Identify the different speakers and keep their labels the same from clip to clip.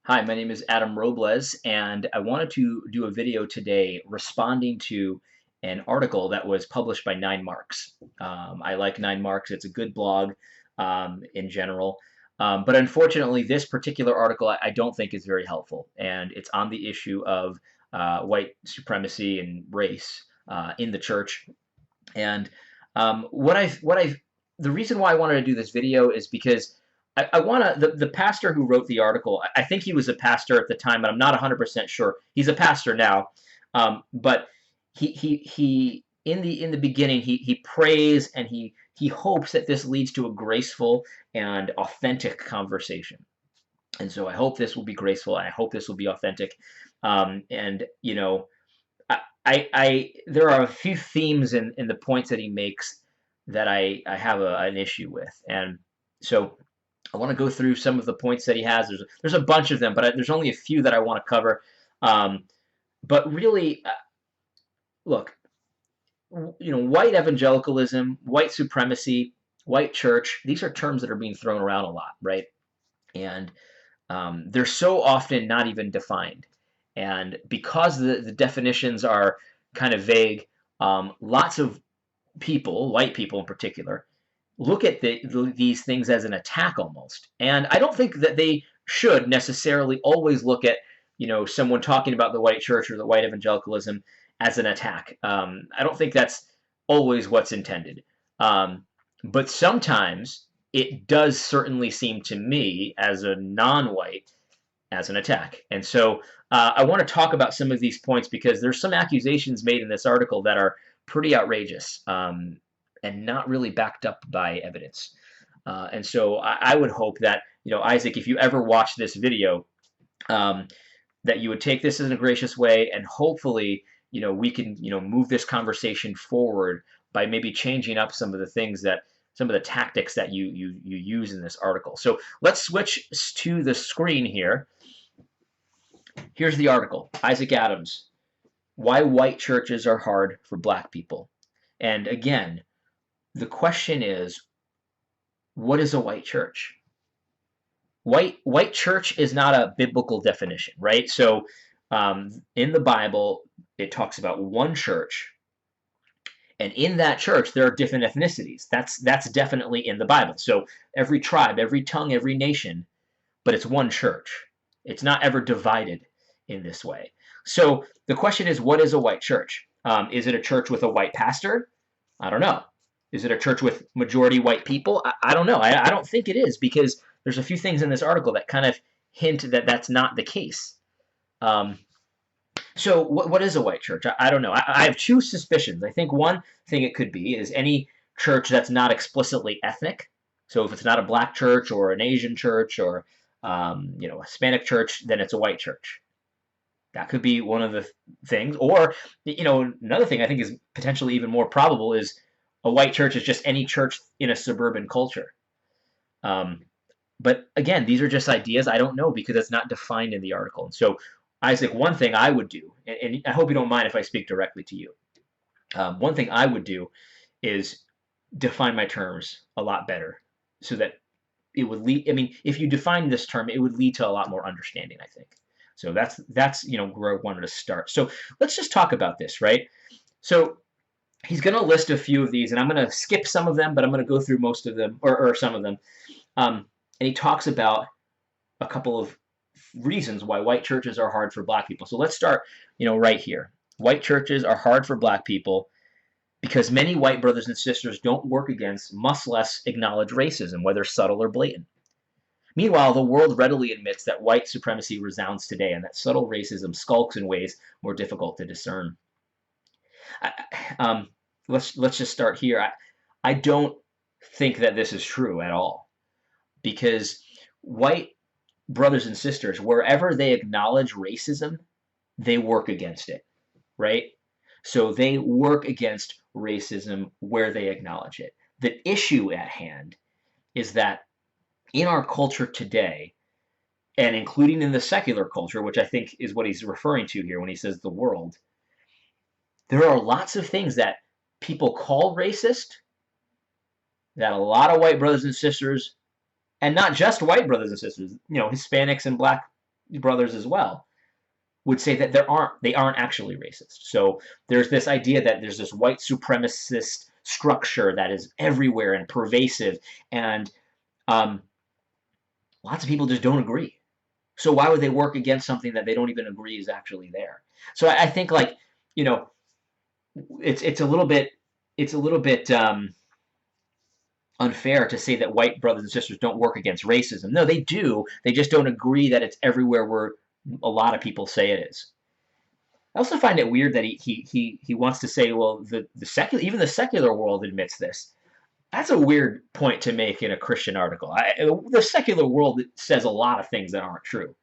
Speaker 1: Hi, my name is Adam Robles, and I wanted to do a video today responding to an article that was published by 9Marks. I like 9Marks, it's a good blog in general. But unfortunately, this particular article I don't think is very helpful, and it's on the issue of white supremacy and race in the church. And the reason why I wanted to do this video is because I want to, the pastor who wrote the article, I think he was a pastor at the time, but I'm not 100% sure. He's a pastor now. But in the beginning, he prays and he hopes that this leads to a graceful and authentic conversation. And so I hope this will be graceful. I hope this will be authentic. And you know, there are a few themes in the points that he makes that I have an issue with, and so I want to go through some of the points that he has. There's a bunch of them, but there's only a few that I want to cover. But really, look, white evangelicalism, white supremacy, white church, these are terms that are being thrown around a lot, right? And they're so often not even defined. And because the definitions are kind of vague, lots of people, white people in particular, look at these things as an attack almost. And I don't think that they should necessarily always look at someone talking about the white church or the white evangelicalism as an attack. I don't think that's always what's intended. But sometimes it does certainly seem to me as a non-white as an attack. And so I want to talk about some of these points because there's some accusations made in this article that are pretty outrageous and not really backed up by evidence. And so I would hope that, Isaac, if you ever watch this video, that you would take this in a gracious way, and hopefully, we can, move this conversation forward by maybe changing up some of the things some of the tactics that you use in this article. So let's switch to the screen here. Here's the article. Isaac Adams, Why White Churches Are Hard for Black People. And again, the question is, what is a white church? White church is not a biblical definition, right? So in the Bible, it talks about one church, and in that church, there are different ethnicities. That's definitely in the Bible. So every tribe, every tongue, every nation, but it's one church. It's not ever divided in this way. So the question is, what is a white church? Is it a church with a white pastor? I don't know. Is it a church with majority white people? I don't know. I don't think it is, because there's a few things in this article that kind of hint that that's not the case. So what is a white church? I don't know. I have two suspicions. I think one thing it could be is any church that's not explicitly ethnic. So if it's not a black church or an Asian church or a Hispanic church, then it's a white church. That could be one of the things. Or another thing I think is potentially even more probable is a white church is just any church in a suburban culture. But again, these are just ideas. I don't know, because it's not defined in the article. And so, Isaac, one thing I would do, and I hope you don't mind if I speak directly to you. One thing I would do is define my terms a lot better, so that it would lead. I mean, if you define this term, it would lead to a lot more understanding, I think. So that's where I wanted to start. So let's just talk about this, right? So he's going to list a few of these, and I'm going to skip some of them, but I'm going to go through most of them, or some of them. And he talks about a couple of reasons why white churches are hard for black people. So let's start, right here. White churches are hard for black people because many white brothers and sisters don't work against, much less acknowledge racism, whether subtle or blatant. Meanwhile, the world readily admits that white supremacy resounds today and that subtle racism skulks in ways more difficult to discern. Let's just start here. I don't think that this is true at all, because white brothers and sisters, wherever they acknowledge racism, they work against it, right? So they work against racism where they acknowledge it. The issue at hand is that in our culture today, and including in the secular culture, which I think is what he's referring to here when he says the world, there are lots of things that people call racist that a lot of white brothers and sisters, and not just white brothers and sisters, Hispanics and black brothers as well, would say that they aren't actually racist. So there's this idea that there's this white supremacist structure that is everywhere and pervasive, and um, lots of people just don't agree. So why would they work against something that they don't even agree is actually there? So I think, like, you know, it's a little bit unfair to say that white brothers and sisters don't work against racism. No, they do. They just don't agree that it's everywhere where a lot of people say it is. I also find it weird that he wants to say, well, the secular, even the secular world admits this. That's a weird point to make in a Christian article. The secular world says a lot of things that aren't true.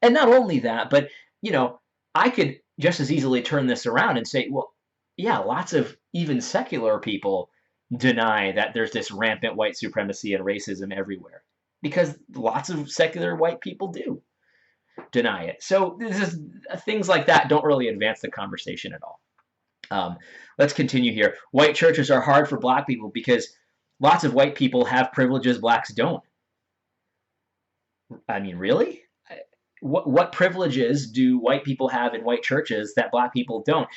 Speaker 1: And not only that, but, you know, I could just as easily turn this around and say, well, yeah, lots of even secular people deny that there's this rampant white supremacy and racism everywhere, because lots of secular white people do deny it. So this is, things like that don't really advance the conversation at all. Let's continue here. White churches are hard for black people because lots of white people have privileges blacks don't. I mean, really? What privileges do white people have in white churches that black people don't?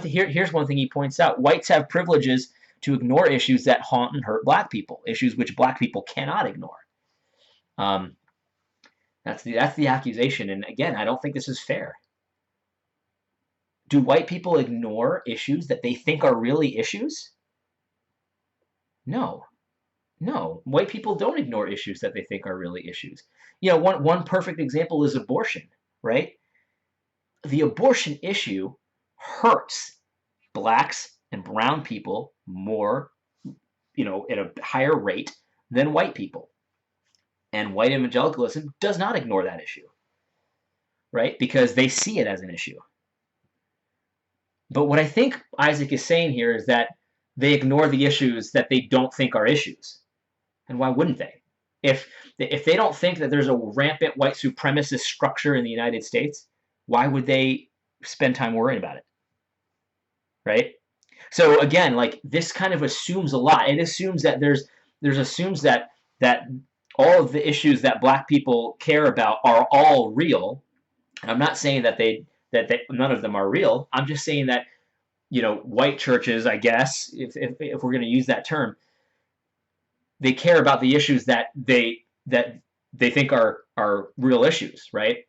Speaker 1: Here's one thing he points out. Whites have privileges to ignore issues that haunt and hurt black people, issues which black people cannot ignore. That's the accusation. And again, I don't think this is fair. Do white people ignore issues that they think are really issues? No. No, white people don't ignore issues that they think are really issues. You know, one perfect example is abortion, right? The abortion issue hurts blacks and brown people more, you know, at a higher rate than white people. And white evangelicalism does not ignore that issue, right? Because they see it as an issue. But what I think Isaac is saying here is that they ignore the issues that they don't think are issues. And why wouldn't they? If they don't think that there's a rampant white supremacist structure in the United States, why would they spend time worrying about it? Right? So again, like, this kind of assumes a lot. It assumes that there's assumes that all of the issues that black people care about are all real. And I'm not saying that none of them are real. I'm just saying that, you know, white churches, I guess, if we're going to use that term, they care about the issues that they think are real issues, right?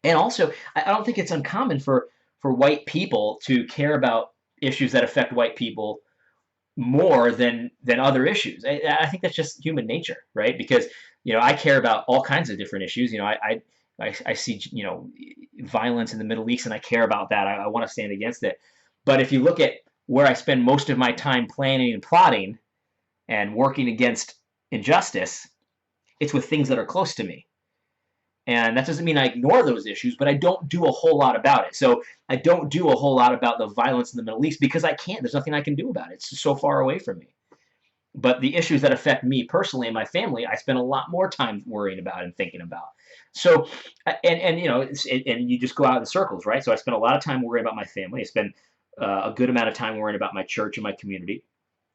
Speaker 1: And also, I don't think it's uncommon for white people to care about issues that affect white people more than other issues. I think that's just human nature, right? Because, you know, I care about all kinds of different issues. You know, I see, you know, violence in the Middle East, and I care about that. I want to stand against it. But if you look at where I spend most of my time planning and plotting and working against injustice, it's with things that are close to me. And that doesn't mean I ignore those issues, but I don't do a whole lot about it. So I don't do a whole lot about the violence in the Middle East because I can't. There's nothing I can do about it. It's so far away from me. But the issues that affect me personally and my family, I spend a lot more time worrying about and thinking about. So, and you know, and you just go out in circles, right? So I spend a lot of time worrying about my family. I spend a good amount of time worrying about my church and my community.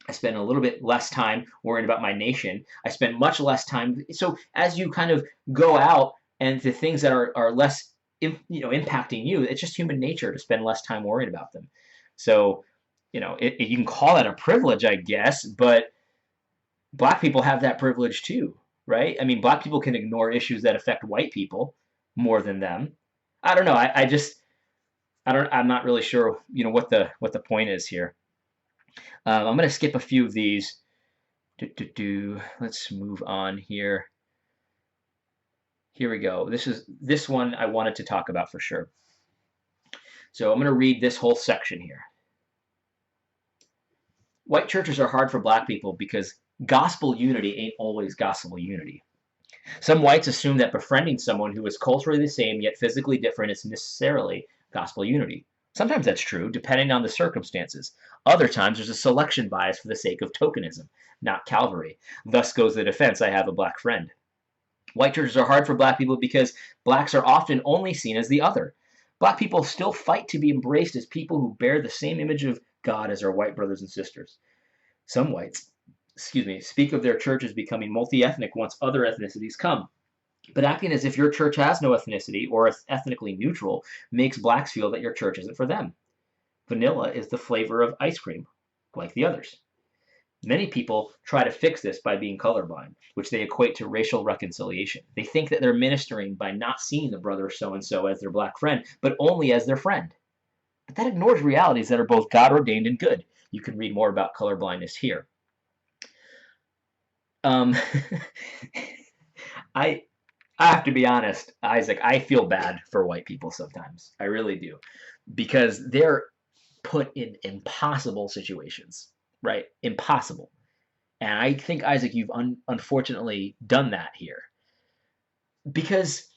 Speaker 1: I spend a little bit less time worrying about my nation. I spend much less time. So as you kind of go out and the things that are less, you know, impacting you, it's just human nature to spend less time worrying about them. So, you know, you can call that a privilege, I guess, but black people have that privilege too, right? I mean, black people can ignore issues that affect white people more than them. I don't know. I'm not really sure, you know, what the point is here. I'm going to skip a few of these. Let's move on here. Here we go. This one I wanted to talk about for sure. So I'm going to read this whole section here. White churches are hard for black people because gospel unity ain't always gospel unity. Some whites assume that befriending someone who is culturally the same yet physically different is necessarily gospel unity. Sometimes that's true, depending on the circumstances. Other times there's a selection bias for the sake of tokenism, not Calvary. Thus goes the defense, I have a black friend. White churches are hard for black people because blacks are often only seen as the other. Black people still fight to be embraced as people who bear the same image of God as our white brothers and sisters. Some whites, speak of their churches becoming multi-ethnic once other ethnicities come. But acting as if your church has no ethnicity or is ethnically neutral makes blacks feel that your church isn't for them. Vanilla is the flavor of ice cream, like the others. Many people try to fix this by being colorblind, which they equate to racial reconciliation. They think that they're ministering by not seeing the brother so-and-so as their black friend, but only as their friend. But that ignores realities that are both God-ordained and good. You can read more about colorblindness here. Um, I I have to be honest, Isaac, I feel bad for white people sometimes. I really do. Because they're put in impossible situations, right? Impossible. And I think, Isaac, you've unfortunately done that here. Because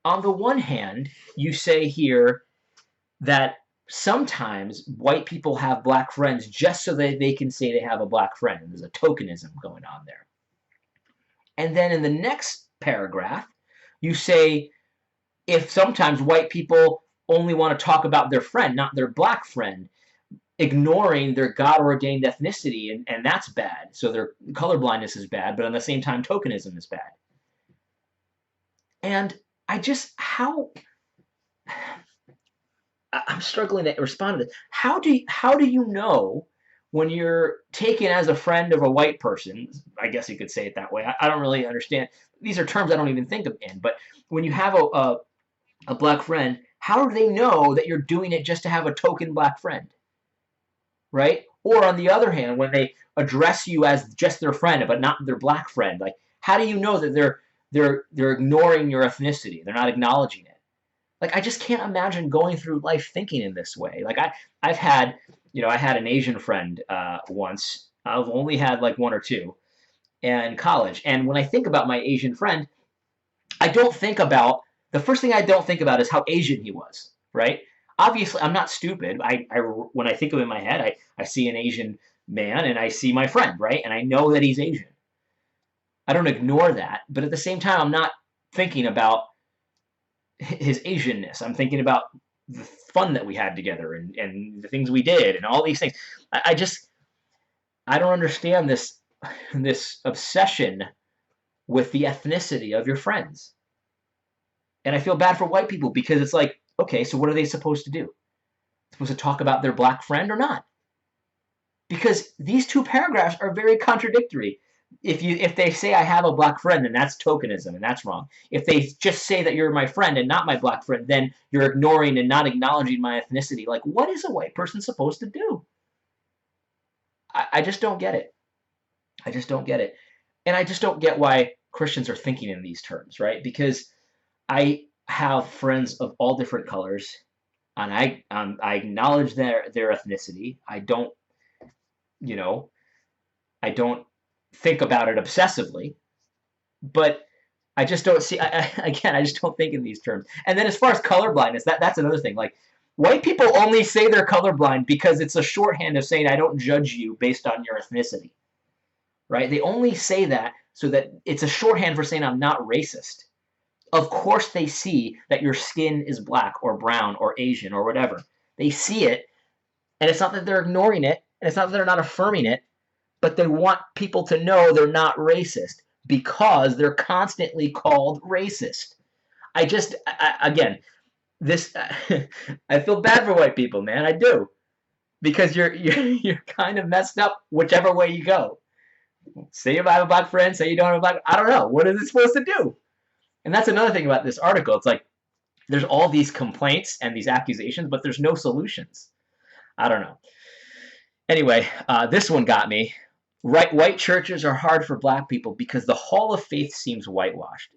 Speaker 1: on the one hand, you say here that sometimes white people have black friends just so that they can say they have a black friend. There's a tokenism going on there. And then in the next paragraph, you say if sometimes white people only want to talk about their friend, not their black friend, ignoring their God-ordained ethnicity, and that's bad. So their colorblindness is bad, but at the same time, tokenism is bad. And I'm struggling to respond to this. How do you know when you're taken as a friend of a white person? I guess you could say it that way. I don't really understand. These are terms I don't even think of in. But when you have a black friend, how do they know that you're doing it just to have a token black friend? Right? Or on the other hand, when they address you as just their friend, but not their black friend, like how do you know that they're ignoring your ethnicity? They're not acknowledging it. Like I just can't imagine going through life thinking in this way. Like I've had, I had an Asian friend once. I've only had like one or two in college. And when I think about my Asian friend, the first thing I don't think about is how Asian he was, right? Obviously, I'm not stupid. When I think of him in my head, I see an Asian man and I see my friend, right? And I know that he's Asian. I don't ignore that, but at the same time, I'm not thinking about his Asianness. I'm thinking about the fun that we had together and the things we did and all these things. I don't understand this obsession with the ethnicity of your friends. And I feel bad for white people because it's like, okay, so what are they supposed to do? Supposed to talk about their black friend or not? Because these two paragraphs are very contradictory. If they say I have a black friend, then that's tokenism, and that's wrong. If they just say that you're my friend and not my black friend, then you're ignoring and not acknowledging my ethnicity. Like, what is a white person supposed to do? I just don't get it. I just don't get it. And I just don't get why Christians are thinking in these terms, right? Because I have friends of all different colors, and I acknowledge their ethnicity. I don't think about it obsessively, but I just don't see. Again, I just don't think in these terms. And then as far as colorblindness, that's another thing. Like white people only say they're colorblind because it's a shorthand of saying I don't judge you based on your ethnicity, right? They only say that so that it's a shorthand for saying I'm not racist. Of course they see that your skin is black or brown or Asian or whatever. They see it, and it's not that they're ignoring it, and it's not that they're not affirming it, but they want people to know they're not racist because they're constantly called racist. Again, this I feel bad for white people, man. I do, because you're kind of messed up whichever way you go. Say you have a black friend, say you don't have a black. I don't know. What is it supposed to do? And that's another thing about this article. It's like there's all these complaints and these accusations, but there's no solutions. I don't know. Anyway, this one got me. White churches are hard for black people because the hall of faith seems whitewashed.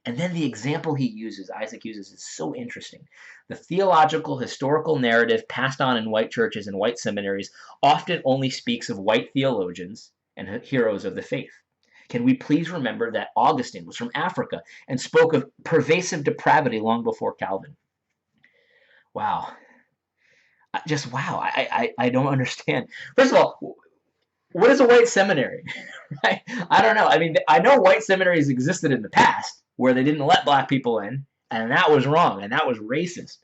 Speaker 1: And then the example Isaac uses, is so interesting. The theological, historical narrative passed on in white churches and white seminaries often only speaks of white theologians and heroes of the faith. Can we please remember that Augustine was from Africa and spoke of pervasive depravity long before Calvin? Wow. Wow. I don't understand. First of all, what is a white seminary? Right? I don't know. I mean, I know white seminaries existed in the past where they didn't let black people in, and that was wrong, and that was racist.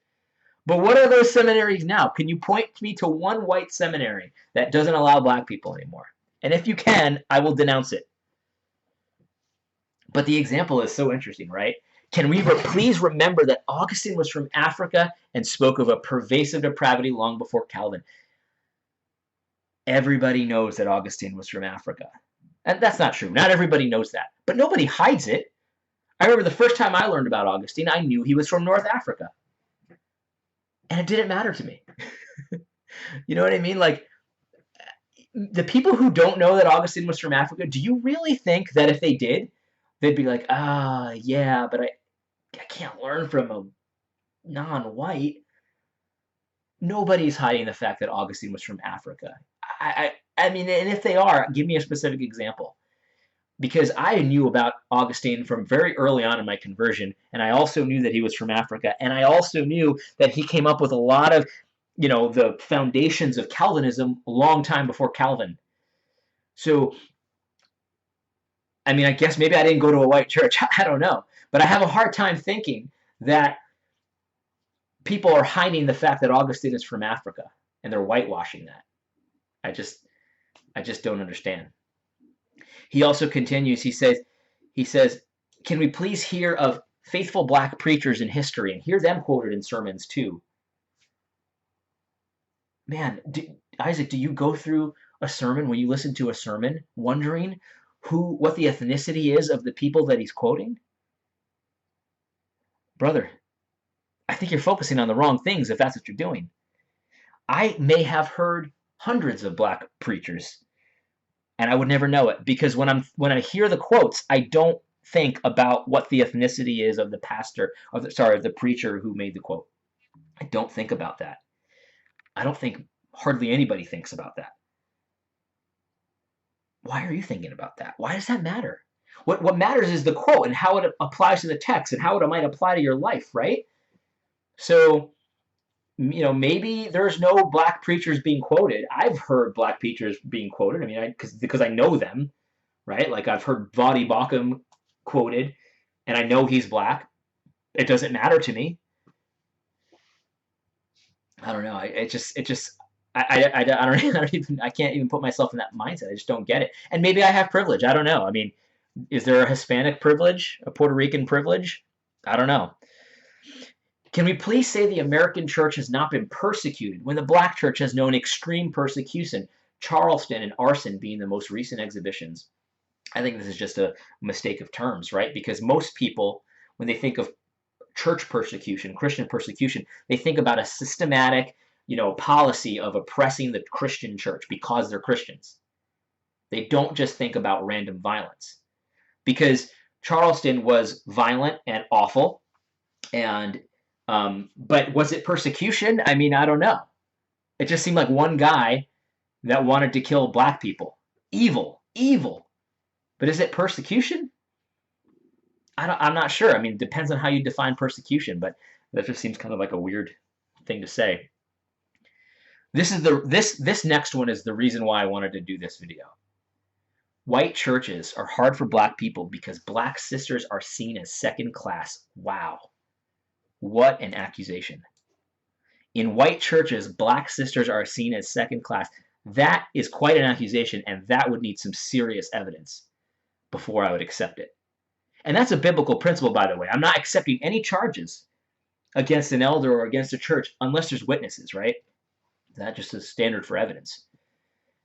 Speaker 1: But what are those seminaries now? Can you point me to one white seminary that doesn't allow black people anymore? And if you can, I will denounce it. But the example is so interesting, right? Can we please remember that Augustine was from Africa and spoke of a pervasive depravity long before Calvin? Everybody knows that Augustine was from Africa. And that's not true. Not everybody knows that. But nobody hides it. I remember the first time I learned about Augustine, I knew he was from North Africa. And it didn't matter to me. You know what I mean? Like, the people who don't know that Augustine was from Africa, do you really think that if they did, they'd be like, yeah, but I can't learn from a non-white? Nobody's hiding the fact that Augustine was from Africa. I mean, and if they are, give me a specific example. Because I knew about Augustine from very early on in my conversion, and I also knew that he was from Africa, and I also knew that he came up with a lot of, the foundations of Calvinism a long time before Calvin. So, I mean, I guess maybe I didn't go to a white church. I don't know. But I have a hard time thinking that people are hiding the fact that Augustine is from Africa, and they're whitewashing that. I just don't understand. He also continues, he says, can we please hear of faithful black preachers in history and hear them quoted in sermons too? Man, Isaac, do you go through a sermon, when you listen to a sermon, wondering what the ethnicity is of the people that he's quoting? Brother, I think you're focusing on the wrong things if that's what you're doing. I may have heard hundreds of black preachers, and I would never know it, because when I hear the quotes, I don't think about what the ethnicity is of the pastor, of the preacher who made the quote. I don't think about that. I don't think hardly anybody thinks about that. Why are you thinking about that? Why does that matter? What matters is the quote and how it applies to the text and how it might apply to your life, right? So, maybe there's no black preachers being quoted. I've heard black preachers being quoted. I mean, because I know them, right? Like, I've heard Vadi Bakum quoted, and I know he's black. It doesn't matter to me. I don't know. I can't even put myself in that mindset. I just don't get it. And maybe I have privilege. I don't know. I mean, is there a Hispanic privilege, a Puerto Rican privilege? I don't know. Can we please say the American church has not been persecuted when the black church has known extreme persecution, Charleston and arson being the most recent exhibitions? I think this is just a mistake of terms, right? Because most people, when they think of church persecution, Christian persecution, they think about a systematic, policy of oppressing the Christian church because they're Christians. They don't just think about random violence. Because Charleston was violent and awful, and but was it persecution? I mean, I don't know. It just seemed like one guy that wanted to kill black people. Evil. But is it persecution? I'm not sure. I mean, it depends on how you define persecution, but that just seems kind of like a weird thing to say. This next one is the reason why I wanted to do this video. White churches are hard for black people because black sisters are seen as second class. Wow. What an accusation. In white churches, black sisters are seen as second class. That is quite an accusation, and that would need some serious evidence before I would accept it. And that's a biblical principle, by the way. I'm not accepting any charges against an elder or against a church unless there's witnesses, right? That just is standard for evidence.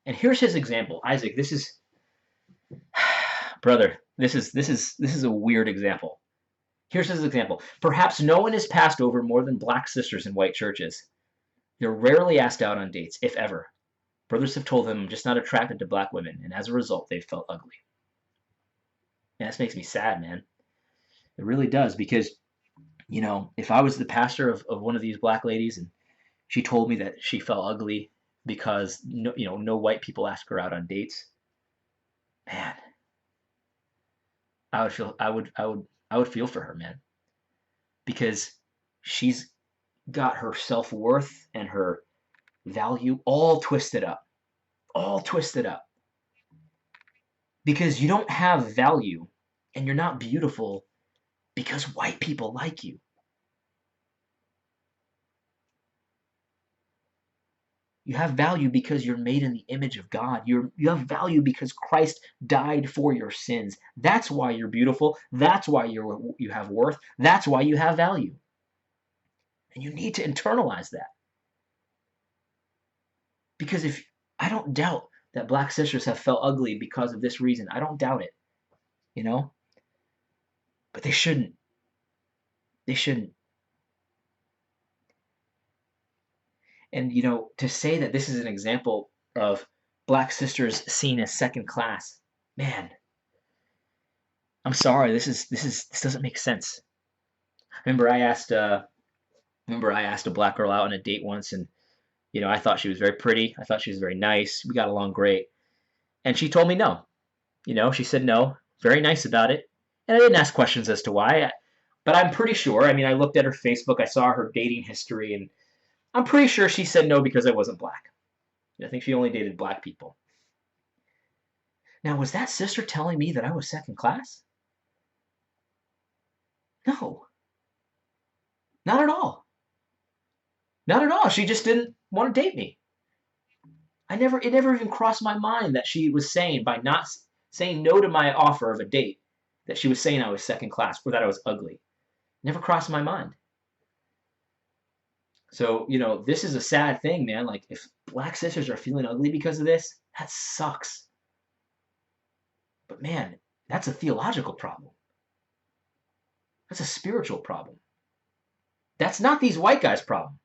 Speaker 1: And here's his example. Isaac, this is brother, this is a weird example. Here's his example. Perhaps no one is passed over more than black sisters in white churches. They're rarely asked out on dates, if ever. Brothers have told them I'm just not attracted to black women, and as a result, they've felt ugly. And this makes me sad, man. It really does, because, if I was the pastor of one of these black ladies and she told me that she felt ugly because no white people ask her out on dates, man, I would feel for her, man, because she's got her self-worth and her value all twisted up, because you don't have value and you're not beautiful because white people like you. You have value because you're made in the image of God. You have value because Christ died for your sins. That's why you're beautiful. That's why you have worth. That's why you have value. And you need to internalize that. Because if I don't doubt that black sisters have felt ugly because of this reason. I don't doubt it, you know? But they shouldn't. They shouldn't. And to say that this is an example of black sisters seen as second class, man, I'm sorry. This doesn't make sense. Remember I asked a black girl out on a date once, and I thought she was very pretty. I thought she was very nice. We got along great. And she told me no. She said no. Very nice about it. And I didn't ask questions as to why. But I'm pretty sure. I mean, I looked at her Facebook. I saw her dating history, and I'm pretty sure she said no because I wasn't black. I think she only dated black people. Now, was that sister telling me that I was second class? No. Not at all. Not at all. She just didn't want to date me. It never even crossed my mind that she was saying, by not saying no to my offer of a date, that she was saying I was second class or that I was ugly. Never crossed my mind. So, this is a sad thing, man. Like, if black sisters are feeling ugly because of this, that sucks. But man, that's a theological problem. That's a spiritual problem. That's not these white guys' problem.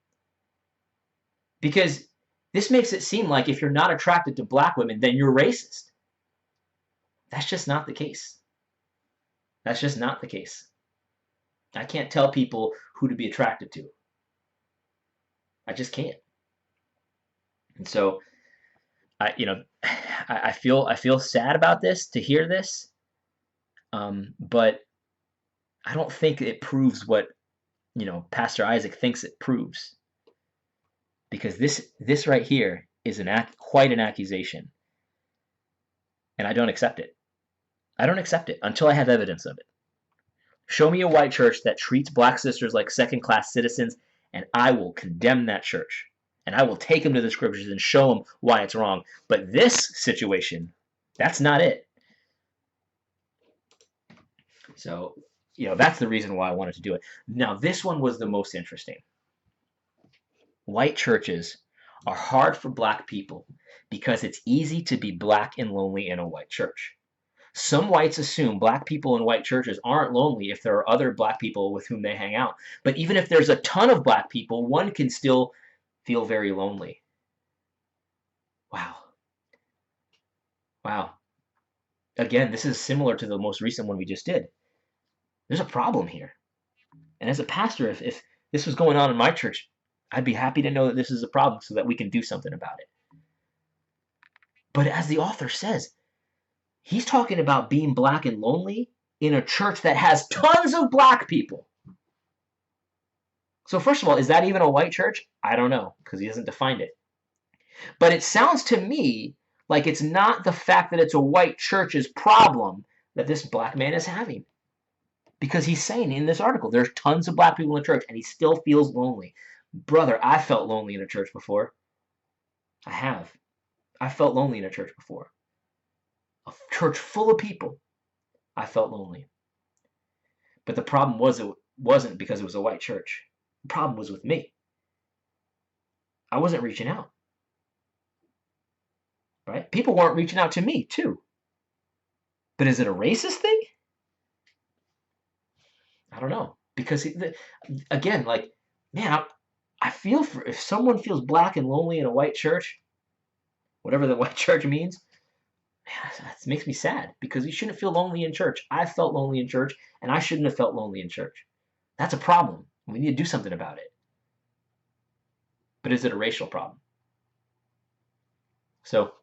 Speaker 1: Because this makes it seem like if you're not attracted to black women, then you're racist. That's just not the case. That's just not the case. I can't tell people who to be attracted to. I just can't. And so, I feel sad about this, to hear this, but I don't think it proves what Pastor Isaac thinks it proves, because this right here is quite an accusation, and I don't accept it. I don't accept it until I have evidence of it. Show me a white church that treats black sisters like second-class citizens, and I will condemn that church. And I will take them to the scriptures and show them why it's wrong. But this situation, that's not it. So, that's the reason why I wanted to do it. Now, this one was the most interesting. White churches are hard for black people because it's easy to be black and lonely in a white church. Some whites assume black people in white churches aren't lonely if there are other black people with whom they hang out. But even if there's a ton of black people, one can still feel very lonely. Wow. Wow. Again, this is similar to the most recent one we just did. There's a problem here. And as a pastor, if this was going on in my church, I'd be happy to know that this is a problem so that we can do something about it. But as the author says, he's talking about being black and lonely in a church that has tons of black people. So first of all, is that even a white church? I don't know, because he doesn't define it. But it sounds to me like it's not the fact that it's a white church's problem that this black man is having. Because he's saying in this article, there's tons of black people in the church, and he still feels lonely. Brother, I felt lonely in a church before. I have. I felt lonely in a church before. A church full of people. I felt lonely. But the problem wasn't because it was a white church. The problem was with me. I wasn't reaching out. Right? People weren't reaching out to me, too. But is it a racist thing? I don't know. Because, again, like, man, I feel for, if someone feels black and lonely in a white church, whatever the white church means, man, that makes me sad. Because you shouldn't feel lonely in church. I felt lonely in church, and I shouldn't have felt lonely in church. That's a problem. We need to do something about it. But is it a racial problem? So,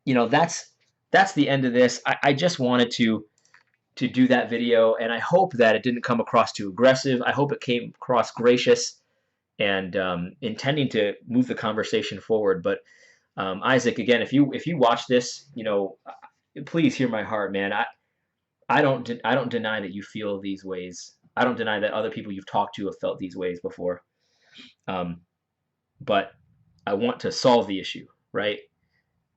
Speaker 1: that's the end of this. I just wanted to do that video, and I hope that it didn't come across too aggressive. I hope it came across gracious and intending to move the conversation forward. But Isaac, again, if you watch this, please hear my heart, man. I don't deny that you feel these ways. I don't deny that other people you've talked to have felt these ways before. But I want to solve the issue, right?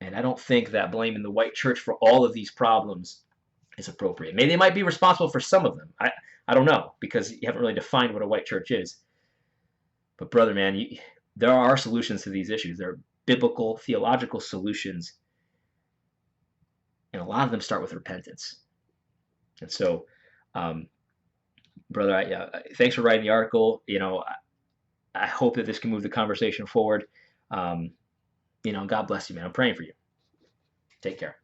Speaker 1: And I don't think that blaming the white church for all of these problems is appropriate. Maybe they might be responsible for some of them. I don't know, because you haven't really defined what a white church is. But brother, man, there are solutions to these issues. There are biblical, theological solutions, and a lot of them start with repentance. And so, um, brother, thanks for writing the article. I hope that this can move the conversation forward. God bless you, man. I'm praying for you. Take care.